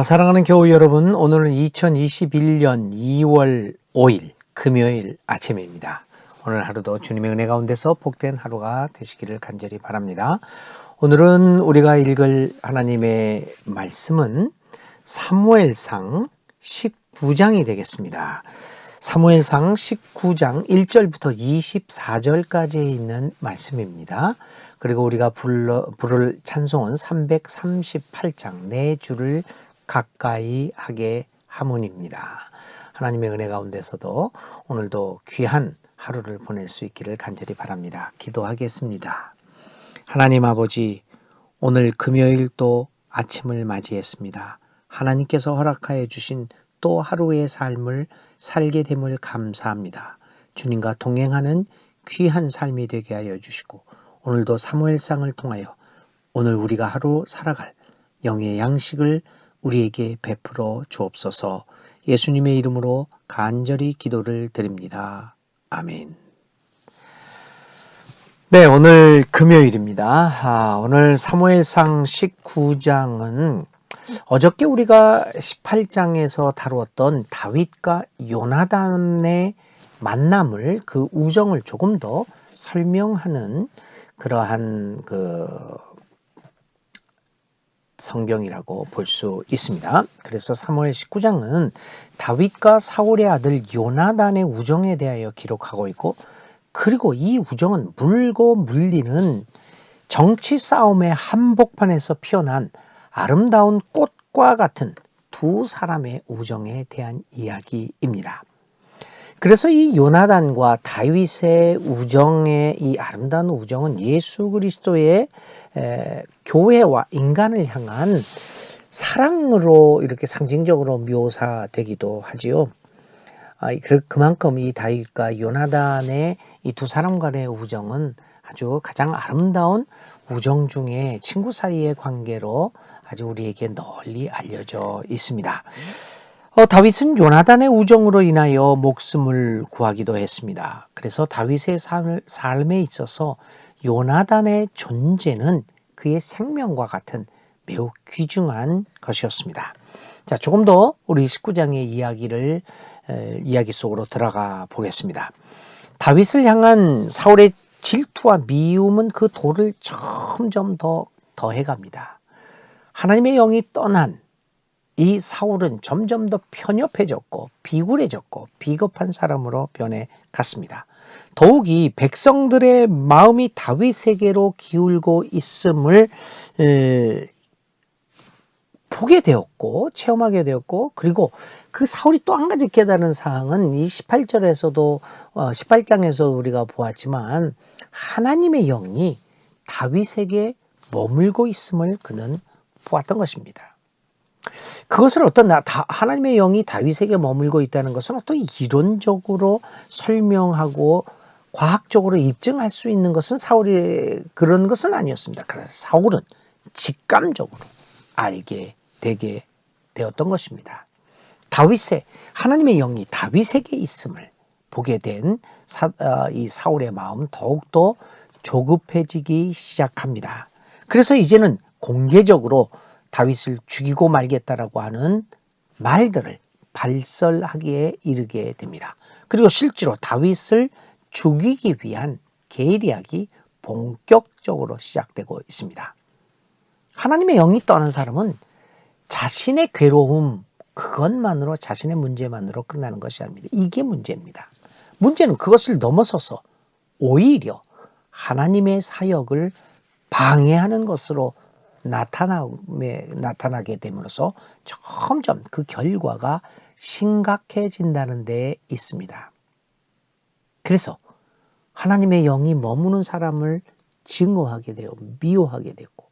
사랑하는 교우 여러분, 오늘은 2021년 2월 5일 금요일 아침입니다. 오늘 하루도 주님의 은혜 가운데서 복된 하루가 되시기를 간절히 바랍니다. 오늘은 우리가 읽을 하나님의 말씀은 사무엘상 19장이 되겠습니다. 사무엘상 19장 1절부터 24절까지에 있는 말씀입니다. 그리고 우리가 부를 찬송은 338장 내 주를 가까이 하게 하문입니다. 하나님의 은혜 가운데서도 오늘도 귀한 하루를 보낼 수 있기를 간절히 바랍니다. 기도하겠습니다. 하나님 아버지, 오늘 금요일 또 아침을 맞이했습니다. 하나님께서 허락하여 주신 또 하루의 삶을 살게 됨을 감사합니다. 주님과 동행하는 귀한 삶이 되게 하여 주시고 오늘도 사무엘상을 통하여 오늘 우리가 하루 살아갈 영의 양식을 우리에게 베풀어 주옵소서. 예수님의 이름으로 간절히 기도를 드립니다. 아멘. 네, 오늘 금요일입니다. 오늘 사무엘상 19장은 어저께 우리가 18장에서 다루었던 다윗과 요나단의 만남을, 그 우정을 조금 더 설명하는 그러한 성경이라고 볼 수 있습니다. 그래서 사무엘 19장은 다윗과 사울의 아들 요나단의 우정에 대하여 기록하고 있고, 그리고 이 우정은 물고 물리는 정치 싸움의 한복판에서 피어난 아름다운 꽃과 같은 두 사람의 우정에 대한 이야기입니다. 그래서 이 요나단과 다윗의 우정의 이 아름다운 우정은 예수 그리스도의 교회와 인간을 향한 사랑으로 이렇게 상징적으로 묘사되기도 하지요. 그만큼 이 다윗과 요나단의 이 두 사람 간의 우정은 아주 가장 아름다운 우정 중에 친구 사이의 관계로 아주 우리에게 널리 알려져 있습니다. 다윗은 요나단의 우정으로 인하여 목숨을 구하기도 했습니다. 그래서 다윗의 삶에 있어서 요나단의 존재는 그의 생명과 같은 매우 귀중한 것이었습니다. 자, 조금 더 우리 19장의 이야기 속으로 들어가 보겠습니다. 다윗을 향한 사울의 질투와 미움은 그 돌을 점점 더 더해갑니다. 하나님의 영이 떠난 이 사울은 점점 더 편협해졌고 비굴해졌고 비겁한 사람으로 변해갔습니다. 더욱이 백성들의 마음이 다윗에게로 기울고 있음을 보게 되었고 체험하게 되었고, 그리고 그 사울이 또 한 가지 깨달은 사항은 이 18장에서 우리가 보았지만 하나님의 영이 다윗에게 머물고 있음을 그는 보았던 것입니다. 그것을 하나님의 영이 다윗에게 머물고 있다는 것은 어떤 이론적으로 설명하고 과학적으로 입증할 수 있는 것은 사울이 그런 것은 아니었습니다. 그래서 사울은 직감적으로 알게 되게 되었던 것입니다. 하나님의 영이 다윗에게 있음을 보게 된 이 사울의 마음 더욱더 조급해지기 시작합니다. 그래서 이제는 공개적으로 다윗을 죽이고 말겠다라고 하는 말들을 발설하기에 이르게 됩니다. 그리고 실제로 다윗을 죽이기 위한 계략이 본격적으로 시작되고 있습니다. 하나님의 영이 떠난 사람은 자신의 괴로움, 그것만으로, 자신의 문제만으로 끝나는 것이 아닙니다. 이게 문제입니다. 문제는 그것을 넘어서서 오히려 하나님의 사역을 방해하는 것으로 나타나게 됨으로써 점점 그 결과가 심각해진다는 데 있습니다. 그래서 하나님의 영이 머무는 사람을 증오하게 되고 미워하게 되고,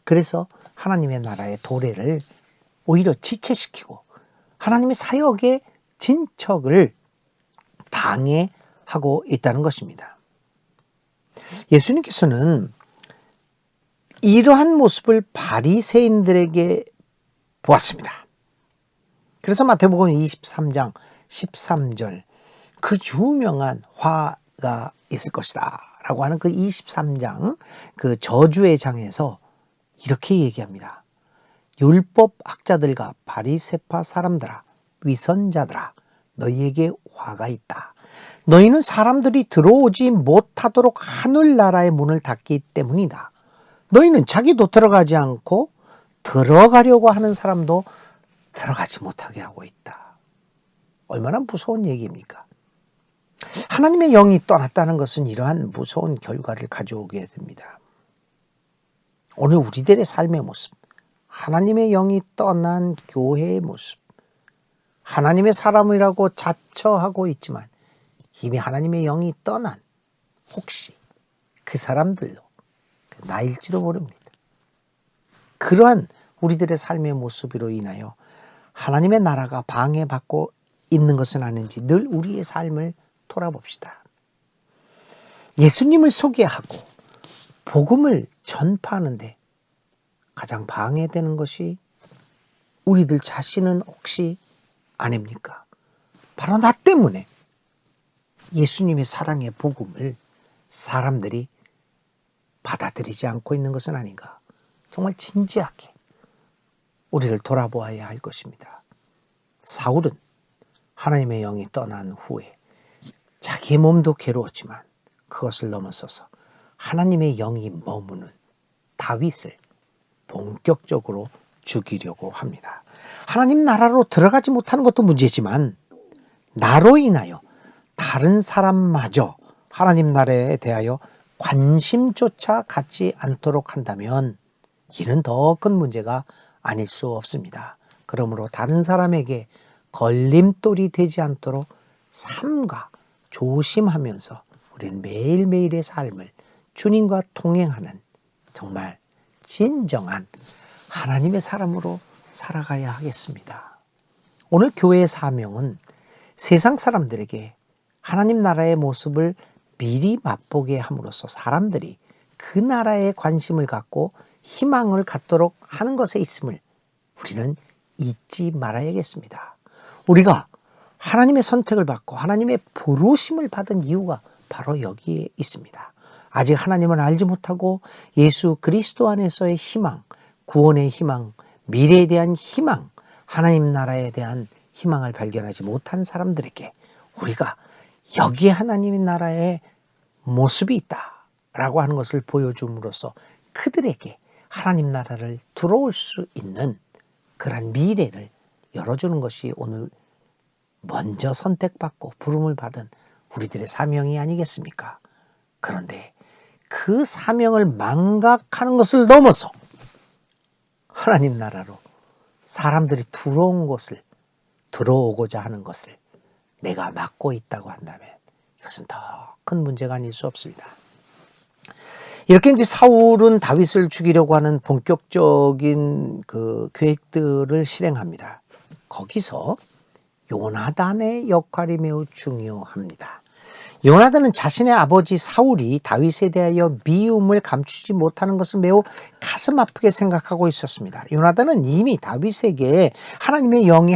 그래서 하나님의 나라의 도래를 오히려 지체시키고 하나님의 사역의 진척을 방해하고 있다는 것입니다. 예수님께서는 이러한 모습을 바리새인들에게 보았습니다. 그래서 마태복음 23장 13절 그 유명한 화가 있을 것이다 라고 하는 그 23장 그 저주의 장에서 이렇게 얘기합니다. 율법학자들과 바리새파 사람들아, 위선자들아, 너희에게 화가 있다. 너희는 사람들이 들어오지 못하도록 하늘나라의 문을 닫기 때문이다. 너희는 자기도 들어가지 않고 들어가려고 하는 사람도 들어가지 못하게 하고 있다. 얼마나 무서운 얘기입니까? 하나님의 영이 떠났다는 것은 이러한 무서운 결과를 가져오게 됩니다. 오늘 우리들의 삶의 모습, 하나님의 영이 떠난 교회의 모습, 하나님의 사람이라고 자처하고 있지만 이미 하나님의 영이 떠난 혹시 그 사람들로 나일지도 모릅니다. 그러한 우리들의 삶의 모습으로 인하여 하나님의 나라가 방해받고 있는 것은 아닌지 늘 우리의 삶을 돌아봅시다. 예수님을 소개하고 복음을 전파하는데 가장 방해되는 것이 우리들 자신은 혹시 아닙니까? 바로 나 때문에 예수님의 사랑의 복음을 사람들이 받아들이지 않고 있는 것은 아닌가? 정말 진지하게 우리를 돌아보아야 할 것입니다. 사울은 하나님의 영이 떠난 후에 자기의 몸도 괴로웠지만 그것을 넘어서서 하나님의 영이 머무는 다윗을 본격적으로 죽이려고 합니다. 하나님 나라로 들어가지 못하는 것도 문제지만 나로 인하여 다른 사람마저 하나님 나라에 대하여 관심조차 갖지 않도록 한다면 이는 더 큰 문제가 아닐 수 없습니다. 그러므로 다른 사람에게 걸림돌이 되지 않도록 삼가 조심하면서 우리는 매일매일의 삶을 주님과 동행하는 정말 진정한 하나님의 사람으로 살아가야 하겠습니다. 오늘 교회의 사명은 세상 사람들에게 하나님 나라의 모습을 미리 맛보게 함으로써 사람들이 그 나라에 관심을 갖고 희망을 갖도록 하는 것에 있음을 우리는 잊지 말아야겠습니다. 우리가 하나님의 선택을 받고 하나님의 부르심을 받은 이유가 바로 여기에 있습니다. 아직 하나님을 알지 못하고 예수 그리스도 안에서의 희망, 구원의 희망, 미래에 대한 희망, 하나님 나라에 대한 희망을 발견하지 못한 사람들에게 우리가 여기에 하나님의 나라의 모습이 있다라고 하는 것을 보여줌으로써 그들에게 하나님 나라를 들어올 수 있는 그런 미래를 열어주는 것이 오늘 먼저 선택받고 부름을 받은 우리들의 사명이 아니겠습니까? 그런데 그 사명을 망각하는 것을 넘어서 하나님 나라로 사람들이 들어오고자 하는 것을 내가 막고 있다고 한다면 이것은 더 큰 문제가 아닐 수 없습니다. 이렇게 이제 사울은 다윗을 죽이려고 하는 본격적인 그 계획들을 실행합니다. 거기서 요나단의 역할이 매우 중요합니다. 요나단은 자신의 아버지 사울이 다윗에 대하여 미움을 감추지 못하는 것을 매우 가슴 아프게 생각하고 있었습니다. 요나단은 이미 다윗에게 하나님의 영이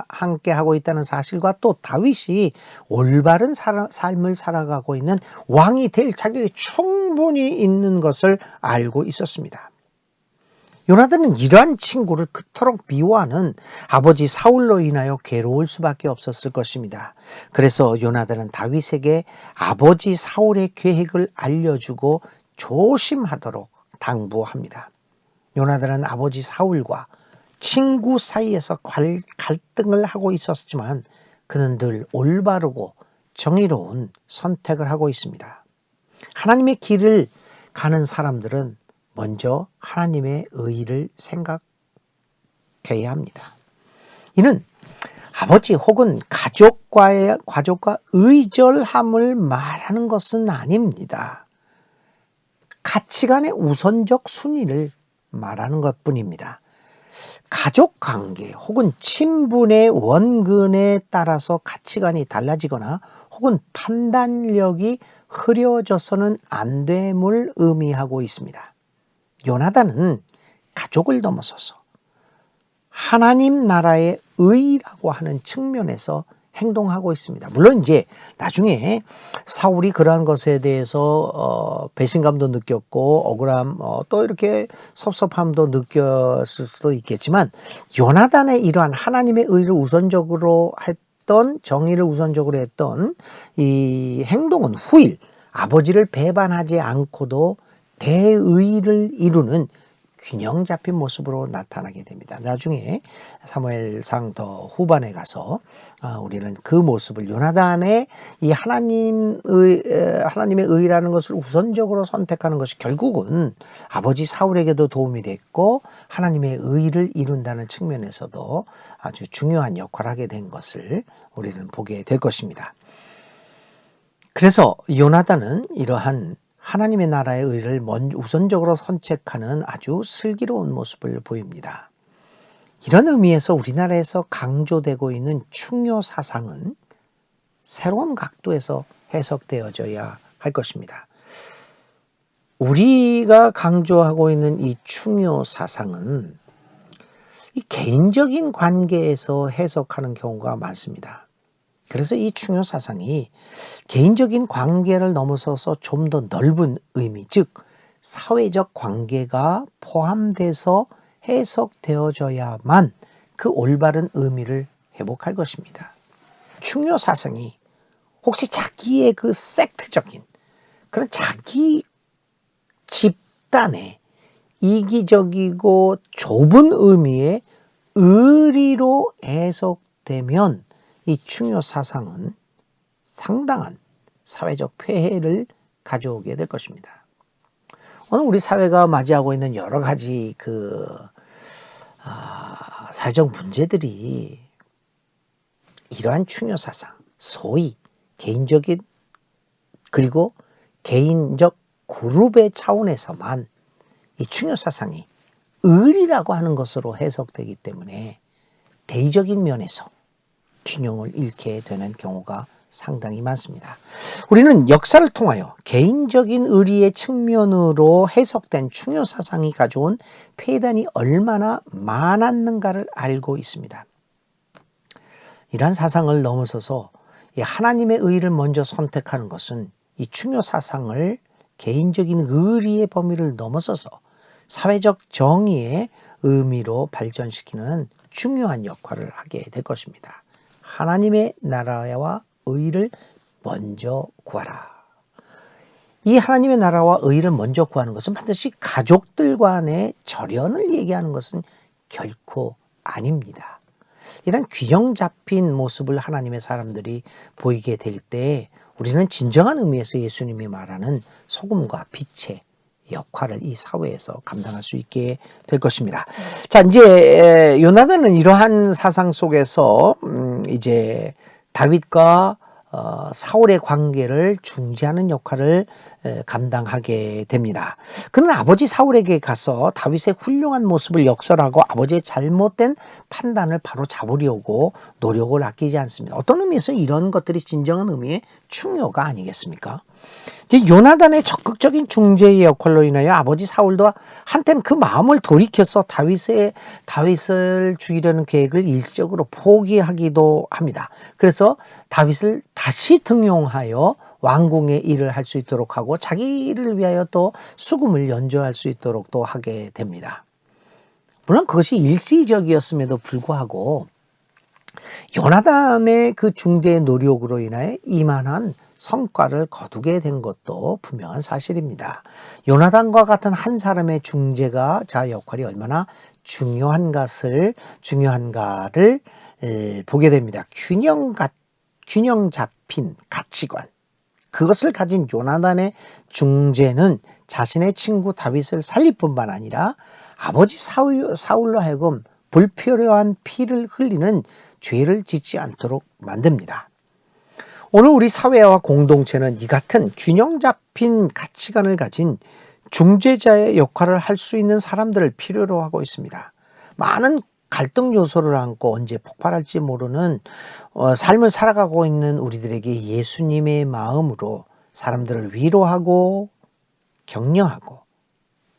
함께하고 있다는 사실과 또 다윗이 올바른 삶을 살아가고 있는 왕이 될 자격이 충분히 있는 것을 알고 있었습니다. 요나단은 이러한 친구를 그토록 미워하는 아버지 사울로 인하여 괴로울 수밖에 없었을 것입니다. 그래서 요나단은 다윗에게 아버지 사울의 계획을 알려주고 조심하도록 당부합니다. 요나단은 아버지 사울과 친구 사이에서 갈등을 하고 있었지만 그는 늘 올바르고 정의로운 선택을 하고 있습니다. 하나님의 길을 가는 사람들은 먼저 하나님의 의를 생각해야 합니다. 이는 아버지 혹은 가족과 의절함을 말하는 것은 아닙니다. 가치관의 우선적 순위를 말하는 것뿐입니다. 가족관계 혹은 친분의 원근에 따라서 가치관이 달라지거나 혹은 판단력이 흐려져서는 안 됨을 의미하고 있습니다. 요나단은 가족을 넘어서서 하나님 나라의 의라고 하는 측면에서 행동하고 있습니다. 물론 이제 나중에 사울이 그러한 것에 대해서 배신감도 느꼈고 억울함 또 이렇게 섭섭함도 느꼈을 수도 있겠지만 요나단의 이러한 하나님의 의를 우선적으로 했던 정의를 우선적으로 했던 이 행동은 후일 아버지를 배반하지 않고도 대의를 이루는 균형 잡힌 모습으로 나타나게 됩니다. 나중에 사무엘상 더 후반에 가서 우리는 그 모습을 요나단의 이 하나님의 의라는 것을 우선적으로 선택하는 것이 결국은 아버지 사울에게도 도움이 됐고 하나님의 의를 이룬다는 측면에서도 아주 중요한 역할을 하게 된 것을 우리는 보게 될 것입니다. 그래서 요나단은 이러한 하나님의 나라의 의를 우선적으로 선택하는 아주 슬기로운 모습을 보입니다. 이런 의미에서 우리나라에서 강조되고 있는 충효 사상은 새로운 각도에서 해석되어져야 할 것입니다. 우리가 강조하고 있는 이 충효 사상은 이 개인적인 관계에서 해석하는 경우가 많습니다. 그래서 이 충효 사상이 개인적인 관계를 넘어서서 좀 더 넓은 의미, 즉 사회적 관계가 포함돼서 해석되어져야만 그 올바른 의미를 회복할 것입니다. 충효 사상이 혹시 자기의 그 섹트적인 그런 자기 집단의 이기적이고 좁은 의미의 의리로 해석되면 이 충효 사상은 상당한 사회적 폐해를 가져오게 될 것입니다. 오늘 우리 사회가 맞이하고 있는 여러 가지 사회적 문제들이 이러한 충효 사상, 소위 개인적인 그리고 개인적 그룹의 차원에서만 이 충효 사상이 의리라고 하는 것으로 해석되기 때문에 대의적인 면에서 균형을 잃게 되는 경우가 상당히 많습니다. 우리는 역사를 통하여 개인적인 의리의 측면으로 해석된 충효 사상이 가져온 폐단이 얼마나 많았는가를 알고 있습니다. 이러한 사상을 넘어서서 하나님의 의를 먼저 선택하는 것은 이 충효 사상을 개인적인 의리의 범위를 넘어서서 사회적 정의의 의미로 발전시키는 중요한 역할을 하게 될 것입니다. 하나님의 나라와 의를 먼저 구하라. 이 하나님의 나라와 의를 먼저 구하는 것은 반드시 가족들 간의 절연을 얘기하는 것은 결코 아닙니다. 이런 균형 잡힌 모습을 하나님의 사람들이 보이게 될 때 우리는 진정한 의미에서 예수님이 말하는 소금과 빛의 역할을 이 사회에서 감당할 수 있게 될 것입니다. 자, 이제 요나단은 이러한 사상 속에서 이제 다윗과 사울의 관계를 중재하는 역할을 감당하게 됩니다. 그는 아버지 사울에게 가서 다윗의 훌륭한 모습을 역설하고 아버지의 잘못된 판단을 바로 잡으려고 노력을 아끼지 않습니다. 어떤 의미에서 이런 것들이 진정한 의미의 충효가 아니겠습니까? 이제 요나단의 적극적인 중재의 역할로 인하여 아버지 사울도 한때는 그 마음을 돌이켜서 다윗을 죽이려는 계획을 일시적으로 포기하기도 합니다. 그래서 다윗을 다시 등용하여 왕궁의 일을 할 수 있도록 하고 자기를 위하여 또 수금을 연주할 수 있도록 또 하게 됩니다. 물론 그것이 일시적이었음에도 불구하고 요나단의 그 중재의 노력으로 인하여 이만한 성과를 거두게 된 것도 분명한 사실입니다. 요나단과 같은 한 사람의 중재가 자 역할이 얼마나 중요한가를 보게 됩니다. 균형 잡힌 가치관, 그것을 가진 요나단의 중재는 자신의 친구 다윗을 살릴 뿐만 아니라 아버지 사울로 하여금 불필요한 피를 흘리는 죄를 짓지 않도록 만듭니다. 오늘 우리 사회와 공동체는 이 같은 균형 잡힌 가치관을 가진 중재자의 역할을 할 수 있는 사람들을 필요로 하고 있습니다. 많은 갈등 요소를 안고 언제 폭발할지 모르는 삶을 살아가고 있는 우리들에게 예수님의 마음으로 사람들을 위로하고 격려하고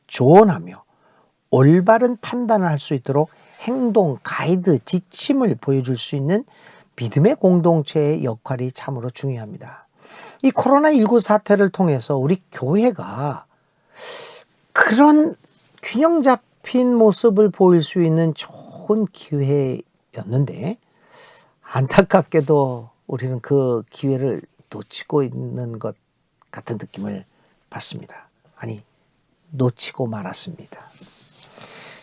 조언하며 올바른 판단을 할 수 있도록 행동, 가이드, 지침을 보여줄 수 있는 믿음의 공동체의 역할이 참으로 중요합니다. 이 코로나19 사태를 통해서 우리 교회가 그런 균형 잡힌 모습을 보일 수 있는 좋은 기회였는데 안타깝게도 우리는 그 기회를 놓치고 있는 것 같은 느낌을 받습니다. 아니, 놓치고 말았습니다.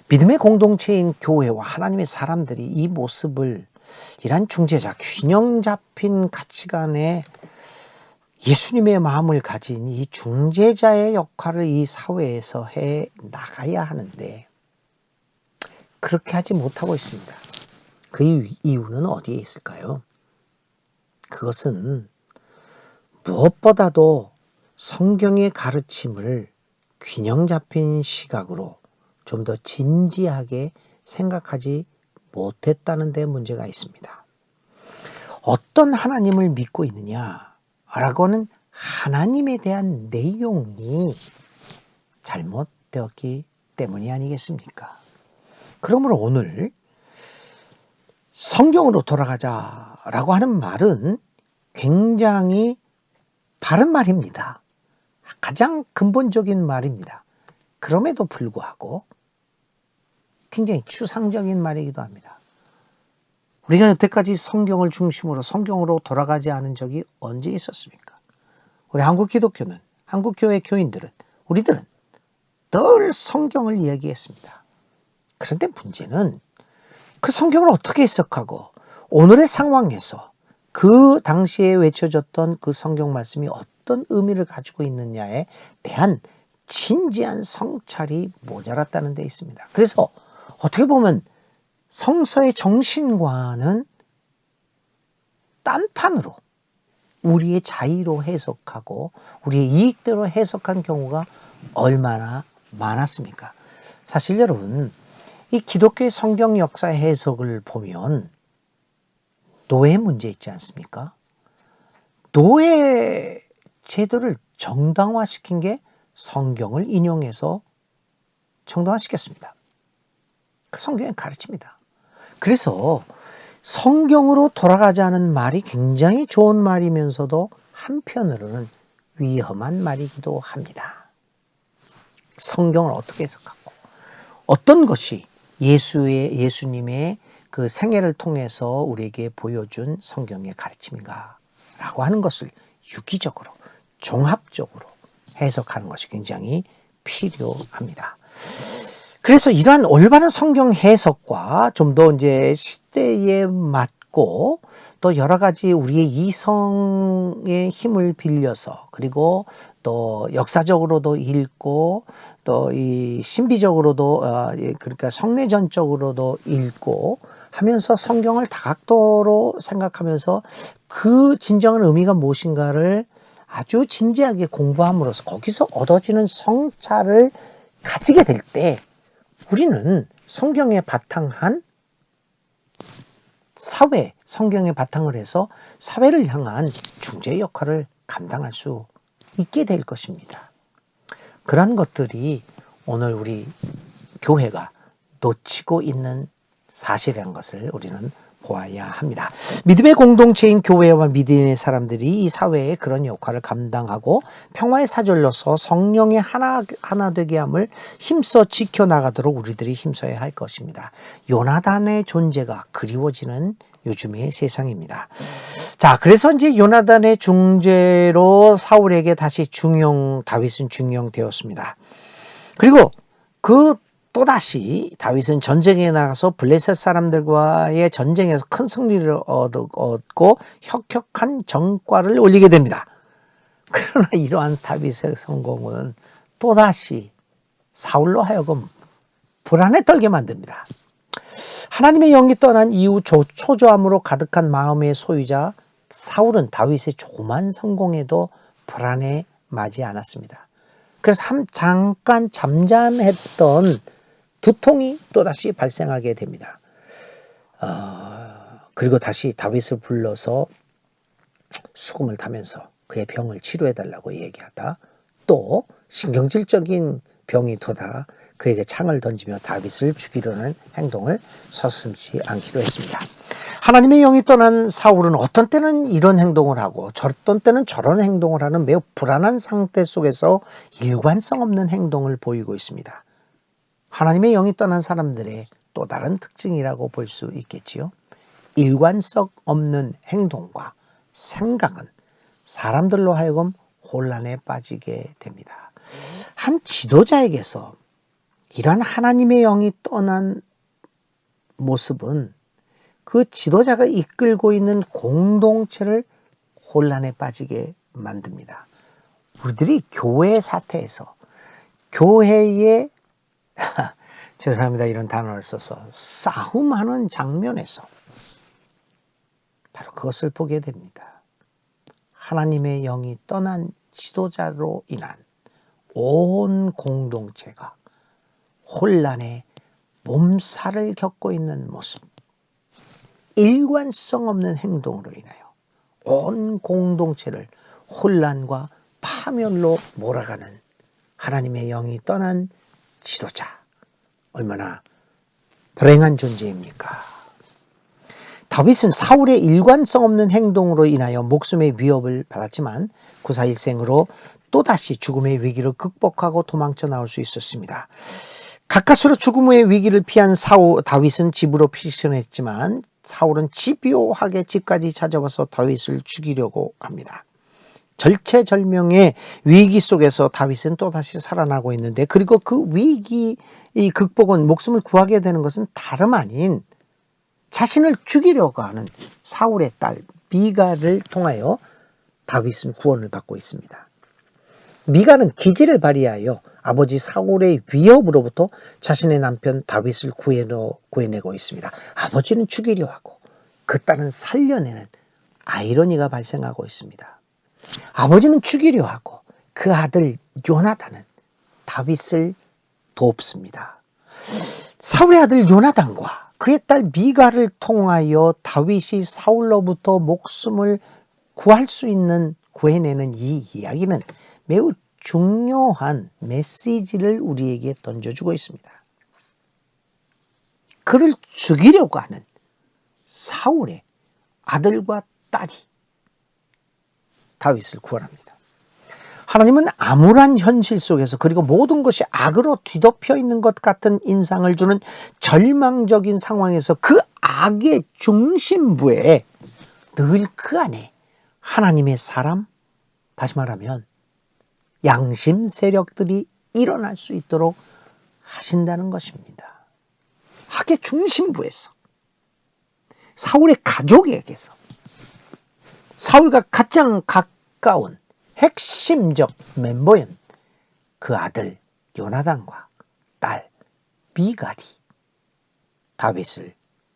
믿음의 공동체인 교회와 하나님의 사람들이 이 모습을 이란 중재자, 균형 잡힌 가치관에 예수님의 마음을 가진 이 중재자의 역할을 이 사회에서 해 나가야 하는데 그렇게 하지 못하고 있습니다. 그 이유는 어디에 있을까요? 그것은 무엇보다도 성경의 가르침을 균형 잡힌 시각으로 좀 더 진지하게 생각하지 못했다는 데 문제가 있습니다. 어떤 하나님을 믿고 있느냐라고는 하나님에 대한 내용이 잘못되었기 때문이 아니겠습니까? 그러므로 오늘 성경으로 돌아가자라고 하는 말은 굉장히 바른 말입니다. 가장 근본적인 말입니다. 그럼에도 불구하고 굉장히 추상적인 말이기도 합니다. 우리가 여태까지 성경을 중심으로 성경으로 돌아가지 않은 적이 언제 있었습니까? 우리 한국 기독교는, 한국 교회 교인들은, 우리들은 늘 성경을 이야기했습니다. 그런데 문제는 그 성경을 어떻게 해석하고 오늘의 상황에서 그 당시에 외쳐졌던 그 성경 말씀이 어떤 의미를 가지고 있느냐에 대한 진지한 성찰이 모자랐다는 데 있습니다. 그래서 어떻게 보면 성서의 정신과는 딴판으로 우리의 자의로 해석하고 우리의 이익대로 해석한 경우가 얼마나 많았습니까? 사실 여러분, 이 기독교의 성경 역사의 해석을 보면 노예 문제 있지 않습니까? 노예 제도를 정당화시킨 게 성경을 인용해서 정당화시켰습니다. 그 성경의 가르칩니다. 그래서 성경으로 돌아가자는 말이 굉장히 좋은 말이면서도 한편으로는 위험한 말이기도 합니다. 성경을 어떻게 해석하고 어떤 것이 예수님의 그 생애를 통해서 우리에게 보여준 성경의 가르침인가라고 하는 것을 유기적으로, 종합적으로 해석하는 것이 굉장히 필요합니다. 그래서 이러한 올바른 성경 해석과 좀 더 이제 시대에 맞고 또 여러 가지 우리의 이성의 힘을 빌려서 그리고 또 역사적으로도 읽고 또 이 신비적으로도 그러니까 성례전적으로도 읽고 하면서 성경을 다각도로 생각하면서 그 진정한 의미가 무엇인가를 아주 진지하게 공부함으로써 거기서 얻어지는 성찰을 가지게 될 때 우리는 성경에 바탕한 사회, 성경에 바탕을 해서 사회를 향한 중재 역할을 감당할 수 있게 될 것입니다. 그런 것들이 오늘 우리 교회가 놓치고 있는 사실이라는 것을 우리는 보아야 합니다. 믿음의 공동체인 교회와 믿음의 사람들이 이 사회에 그런 역할을 감당하고 평화의 사절로서 성령의 하나 되게 함을 힘써 지켜나가도록 우리들이 힘써야 할 것입니다. 요나단의 존재가 그리워지는 요즘의 세상입니다. 자, 그래서 이제 요나단의 중재로 사울에게 다시 다윗은 중용되었습니다. 그리고 또다시 다윗은 전쟁에 나가서 블레셋 사람들과의 전쟁에서 큰 승리를 얻고 혁혁한 정과를 올리게 됩니다. 그러나 이러한 다윗의 성공은 또다시 사울로 하여금 불안에 떨게 만듭니다. 하나님의 영이 떠난 이후 초조함으로 가득한 마음의 소유자 사울은 다윗의 조그만 성공에도 불안에 마지 않았습니다. 그래서 잠깐 잠잠했던 두통이 또다시 발생하게 됩니다. 그리고 다시 다윗을 불러서 수금을 타면서 그의 병을 치료해달라고 얘기하다 또 신경질적인 병이 도다 그에게 창을 던지며 다윗을 죽이려는 행동을 서슴지 않기로 했습니다. 하나님의 영이 떠난 사울은 어떤 때는 이런 행동을 하고 어떤 때는 저런 행동을 하는 매우 불안한 상태 속에서 일관성 없는 행동을 보이고 있습니다. 하나님의 영이 떠난 사람들의 또 다른 특징이라고 볼 수 있겠지요. 일관성 없는 행동과 생각은 사람들로 하여금 혼란에 빠지게 됩니다. 한 지도자에게서 이러한 하나님의 영이 떠난 모습은 그 지도자가 이끌고 있는 공동체를 혼란에 빠지게 만듭니다. 우리들이 교회 사태에서 교회에 죄송합니다. 이런 단어를 써서 싸움하는 장면에서 바로 그것을 보게 됩니다. 하나님의 영이 떠난 지도자로 인한 온 공동체가 혼란에 몸살을 겪고 있는 모습, 일관성 없는 행동으로 인하여 온 공동체를 혼란과 파멸로 몰아가는 하나님의 영이 떠난 지도자, 얼마나 불행한 존재입니까? 다윗은 사울의 일관성 없는 행동으로 인하여 목숨의 위협을 받았지만 구사일생으로 또다시 죽음의 위기를 극복하고 도망쳐 나올 수 있었습니다. 가까스로 죽음의 위기를 피한 다윗은 집으로 피신했지만 사울은 집요하게 집까지 찾아와서 다윗을 죽이려고 합니다. 절체절명의 위기 속에서 다윗은 또다시 살아나고 있는데, 그리고 그 위기 극복은 목숨을 구하게 되는 것은 다름 아닌 자신을 죽이려고 하는 사울의 딸 미갈을 통하여 다윗은 구원을 받고 있습니다. 미갈은 기지를 발휘하여 아버지 사울의 위협으로부터 자신의 남편 다윗을 구해내고 있습니다. 아버지는 죽이려 하고 그 딸은 살려내는 아이러니가 발생하고 있습니다. 아버지는 죽이려 하고 그 아들 요나단은 다윗을 돕습니다. 사울의 아들 요나단과 그의 딸 미갈을 통하여 다윗이 사울로부터 목숨을 구해내는 이 이야기는 매우 중요한 메시지를 우리에게 던져주고 있습니다. 그를 죽이려고 하는 사울의 아들과 딸이 다윗을 구원합니다. 하나님은 암울한 현실 속에서, 그리고 모든 것이 악으로 뒤덮여 있는 것 같은 인상을 주는 절망적인 상황에서 그 악의 중심부에 늘 그 안에 하나님의 사람, 다시 말하면 양심 세력들이 일어날 수 있도록 하신다는 것입니다. 악의 중심부에서, 사울의 가족에게서, 사울과 가장 가까운 핵심적 멤버인 그 아들 요나단과 딸 미갈이 다윗을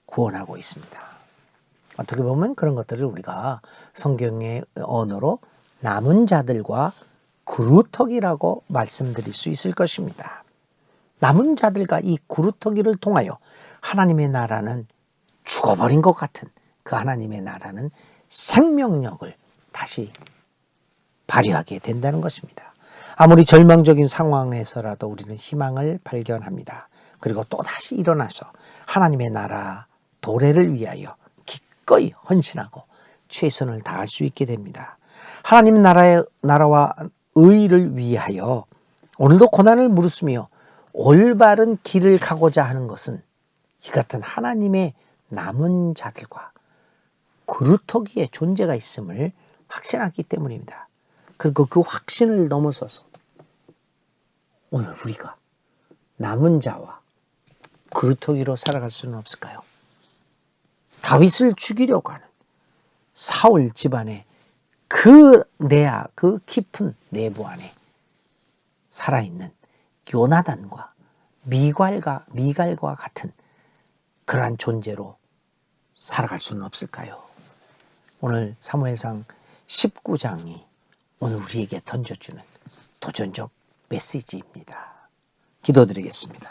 구원하고 있습니다. 어떻게 보면 그런 것들을 우리가 성경의 언어로 남은 자들과 그루터기라고 말씀드릴 수 있을 것입니다. 남은 자들과 이 그루터기를 통하여 하나님의 나라는, 죽어버린 것 같은 그 하나님의 나라는 생명력을 다시 발휘하게 된다는 것입니다. 아무리 절망적인 상황에서라도 우리는 희망을 발견합니다. 그리고 또다시 일어나서 하나님의 나라 도래를 위하여 기꺼이 헌신하고 최선을 다할 수 있게 됩니다. 하나님 나라와 의를 위하여 오늘도 고난을 무릅쓰며 올바른 길을 가고자 하는 것은 이 같은 하나님의 남은 자들과 그루터기의 존재가 있음을 확신하기 때문입니다. 그리고 그 확신을 넘어서서 오늘 우리가 남은 자와 그루터기로 살아갈 수는 없을까요? 다윗을 죽이려고 하는 사울 집안의 그 깊은 내부 안에 살아있는 요나단과 미갈과 같은 그러한 존재로 살아갈 수는 없을까요? 오늘 사무엘상 19장이 오늘 우리에게 던져주는 도전적 메시지입니다. 기도드리겠습니다.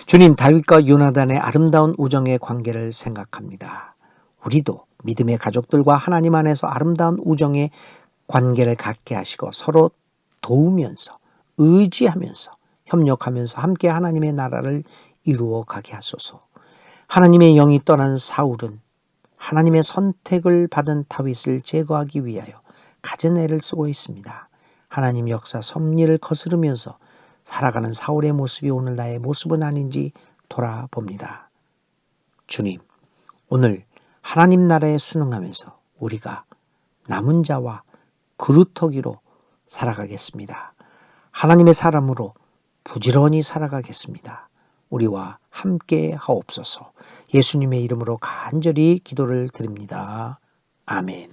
주님, 다윗과 요나단의 아름다운 우정의 관계를 생각합니다. 우리도 믿음의 가족들과 하나님 안에서 아름다운 우정의 관계를 갖게 하시고 서로 도우면서 의지하면서 협력하면서 함께 하나님의 나라를 이루어 가게 하소서. 하나님의 영이 떠난 사울은 하나님의 선택을 받은 다윗을 제거하기 위하여 갖은 애를 쓰고 있습니다. 하나님 역사 섭리를 거스르면서 살아가는 사울의 모습이 오늘 나의 모습은 아닌지 돌아봅니다. 주님, 오늘 하나님 나라에 순응하면서 우리가 남은 자와 그루터기로 살아가겠습니다. 하나님의 사람으로 부지런히 살아가겠습니다. 우리와 함께 하옵소서. 예수님의 이름으로 간절히 기도를 드립니다. 아멘.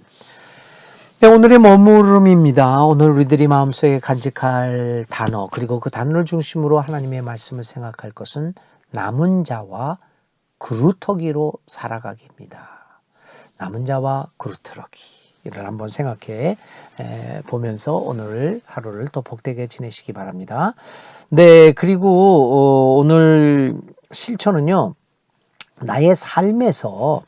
네, 오늘의 머무름입니다. 오늘 우리들이 마음속에 간직할 단어, 그리고 그 단어를 중심으로 하나님의 말씀을 생각할 것은 남은 자와 그루터기로 살아가기입니다. 남은 자와 그루터기를 한번 생각해 보면서 오늘 하루를 또 복되게 지내시기 바랍니다. 네, 그리고 오늘 실천은요, 나의 삶에서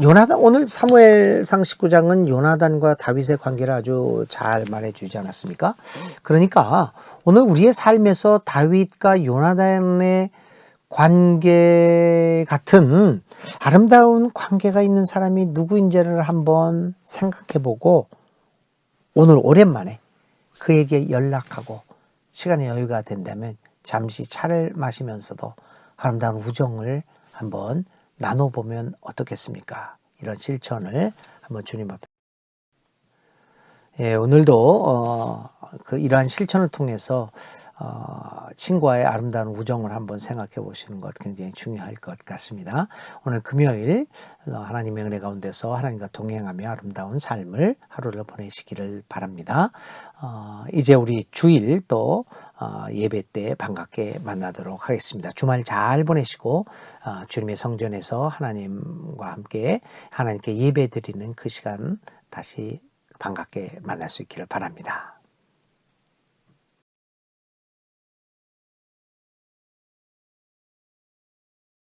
요나단, 오늘 사무엘상 19장은 요나단과 다윗의 관계를 아주 잘 말해주지 않았습니까? 그러니까 오늘 우리의 삶에서 다윗과 요나단의 관계 같은 아름다운 관계가 있는 사람이 누구인지를 한번 생각해보고 오늘 오랜만에 그에게 연락하고 시간의 여유가 된다면 잠시 차를 마시면서도 아름다운 우정을 한번 나눠보면 어떻겠습니까? 이런 실천을 한번 주님 앞에. 예, 오늘도 이러한 실천을 통해서 친구와의 아름다운 우정을 한번 생각해 보시는 것 굉장히 중요할 것 같습니다. 오늘 금요일 하나님의 은혜 가운데서 하나님과 동행하며 아름다운 삶을 하루를 보내시기를 바랍니다. 이제 우리 주일 또 예배 때 반갑게 만나도록 하겠습니다. 주말 잘 보내시고 주님의 성전에서 하나님과 함께 하나님께 예배 드리는 그 시간 다시 반갑게 만날 수 있기를 바랍니다.